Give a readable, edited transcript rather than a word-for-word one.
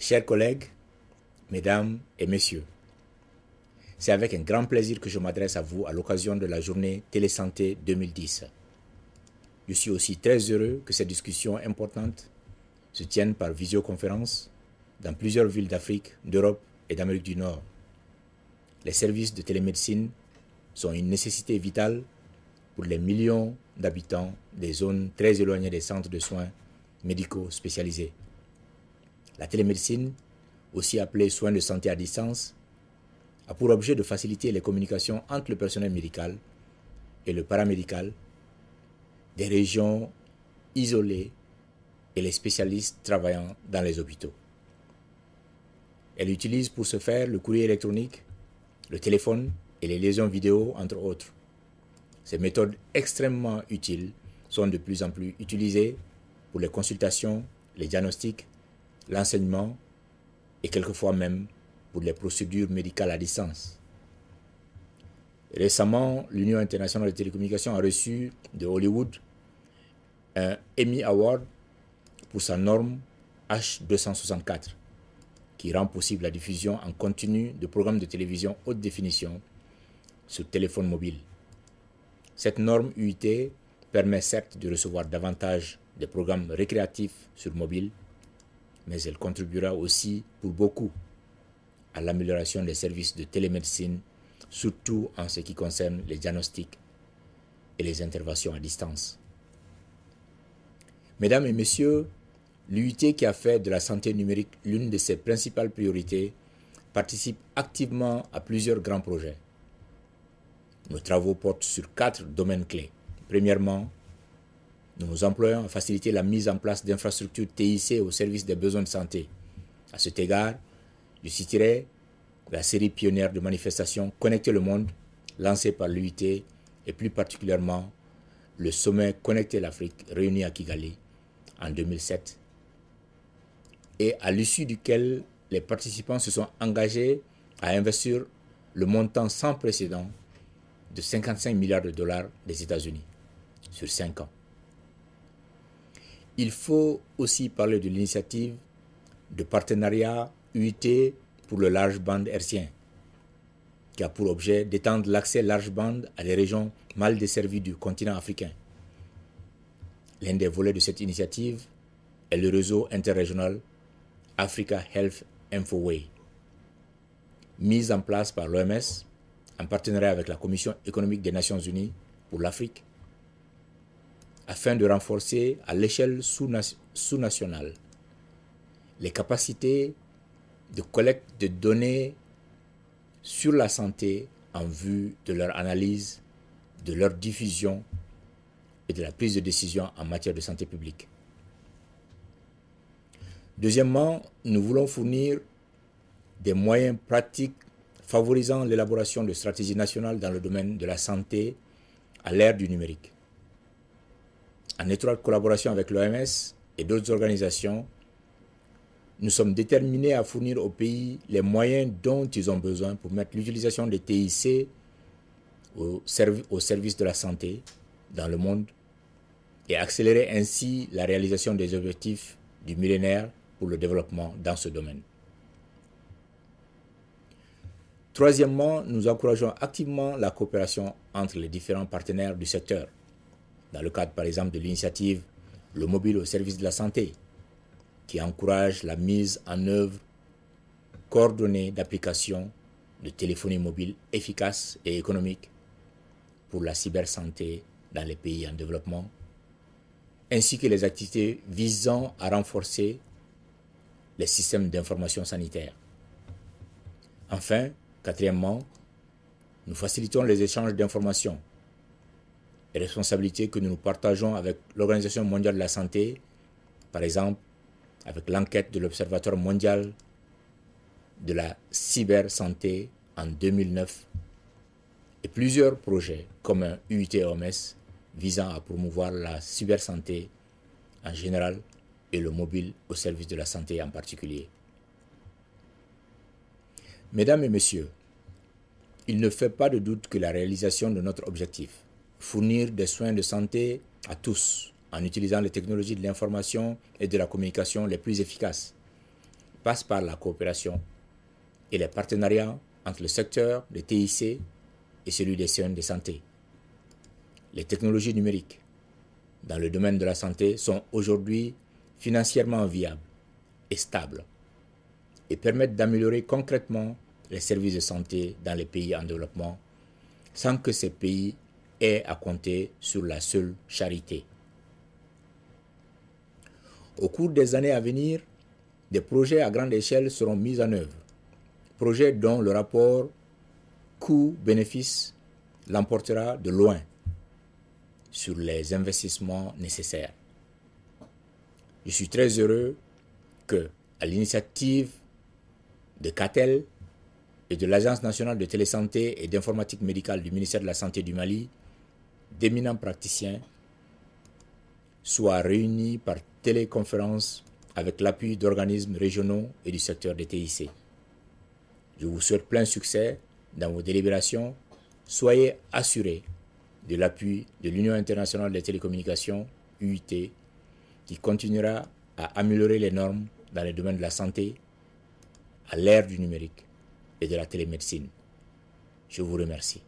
Chers collègues, mesdames et messieurs, c'est avec un grand plaisir que je m'adresse à vous à l'occasion de la journée Télésanté 2010. Je suis aussi très heureux que cette discussion importante se tienne par visioconférence dans plusieurs villes d'Afrique, d'Europe et d'Amérique du Nord. Les services de télémédecine sont une nécessité vitale pour les millions d'habitants des zones très éloignées des centres de soins médicaux spécialisés. La télémédecine, aussi appelée soins de santé à distance, a pour objet de faciliter les communications entre le personnel médical et le paramédical des régions isolées et les spécialistes travaillant dans les hôpitaux. Elle utilise pour ce faire le courrier électronique, le téléphone et les liaisons vidéo, entre autres. Ces méthodes extrêmement utiles sont de plus en plus utilisées pour les consultations, les diagnostics, l'enseignement et quelquefois même pour les procédures médicales à distance. Récemment, l'Union internationale des télécommunications a reçu de Hollywood un Emmy Award pour sa norme H264 qui rend possible la diffusion en continu de programmes de télévision haute définition sur téléphone mobile. Cette norme UIT permet certes de recevoir davantage de programmes récréatifs sur mobile, mais elle contribuera aussi pour beaucoup à l'amélioration des services de télémédecine, surtout en ce qui concerne les diagnostics et les interventions à distance. Mesdames et messieurs, l'UIT qui a fait de la santé numérique l'une de ses principales priorités participe activement à plusieurs grands projets. Nos travaux portent sur 4 domaines clés. Premièrement, nous nous employons à faciliter la mise en place d'infrastructures TIC au service des besoins de santé. À cet égard, je citerai la série pionnière de manifestations Connecter le monde, lancée par l'UIT et plus particulièrement le sommet Connecter l'Afrique réuni à Kigali en 2007 et à l'issue duquel les participants se sont engagés à investir le montant sans précédent de 55 milliards de dollars des États-Unis sur 5 ans. Il faut aussi parler de l'initiative de partenariat UIT pour le large band hertzien, qui a pour objet d'étendre l'accès large band à des régions mal desservies du continent africain. L'un des volets de cette initiative est le réseau interrégional Africa Health Infoway, mis en place par l'OMS en partenariat avec la Commission économique des Nations Unies pour l'Afrique, afin de renforcer à l'échelle sous-nationale les capacités de collecte de données sur la santé en vue de leur analyse, de leur diffusion et de la prise de décision en matière de santé publique. Deuxièmement, nous voulons fournir des moyens pratiques favorisant l'élaboration de stratégies nationales dans le domaine de la santé à l'ère du numérique. En étroite collaboration avec l'OMS et d'autres organisations, nous sommes déterminés à fournir aux pays les moyens dont ils ont besoin pour mettre l'utilisation des TIC au service de la santé dans le monde et accélérer ainsi la réalisation des objectifs du millénaire pour le développement dans ce domaine. Troisièmement, nous encourageons activement la coopération entre les différents partenaires du secteur, dans le cadre par exemple de l'initiative Le mobile au service de la santé, qui encourage la mise en œuvre coordonnée d'applications de téléphonie mobile efficaces et économiques pour la cybersanté dans les pays en développement, ainsi que les activités visant à renforcer les systèmes d'information sanitaire. Enfin, quatrièmement, nous facilitons les échanges d'informations et responsabilités que nous partageons avec l'Organisation mondiale de la santé, par exemple avec l'enquête de l'Observatoire mondial de la cybersanté en 2009 et plusieurs projets comme un UIT-OMS visant à promouvoir la cybersanté en général et le mobile au service de la santé en particulier. Mesdames et messieurs, il ne fait pas de doute que la réalisation de notre objectif, fournir des soins de santé à tous en utilisant les technologies de l'information et de la communication les plus efficaces, passe par la coopération et les partenariats entre le secteur des TIC et celui des soins de santé. Les technologies numériques dans le domaine de la santé sont aujourd'hui financièrement viables et stables et permettent d'améliorer concrètement les services de santé dans les pays en développement sans que ces pays aient à compter sur la seule charité. Au cours des années à venir, des projets à grande échelle seront mis en œuvre, projets dont le rapport coût-bénéfice l'emportera de loin sur les investissements nécessaires. Je suis très heureux que, à l'initiative de CATEL et de l'Agence nationale de télésanté et d'informatique médicale du ministère de la Santé du Mali, d'éminents praticiens soient réunis par téléconférence avec l'appui d'organismes régionaux et du secteur des TIC. Je vous souhaite plein succès dans vos délibérations. Soyez assurés de l'appui de l'Union internationale des télécommunications, UIT, qui continuera à améliorer les normes dans les domaines de la santé à l'ère du numérique et de la télémédecine. Je vous remercie.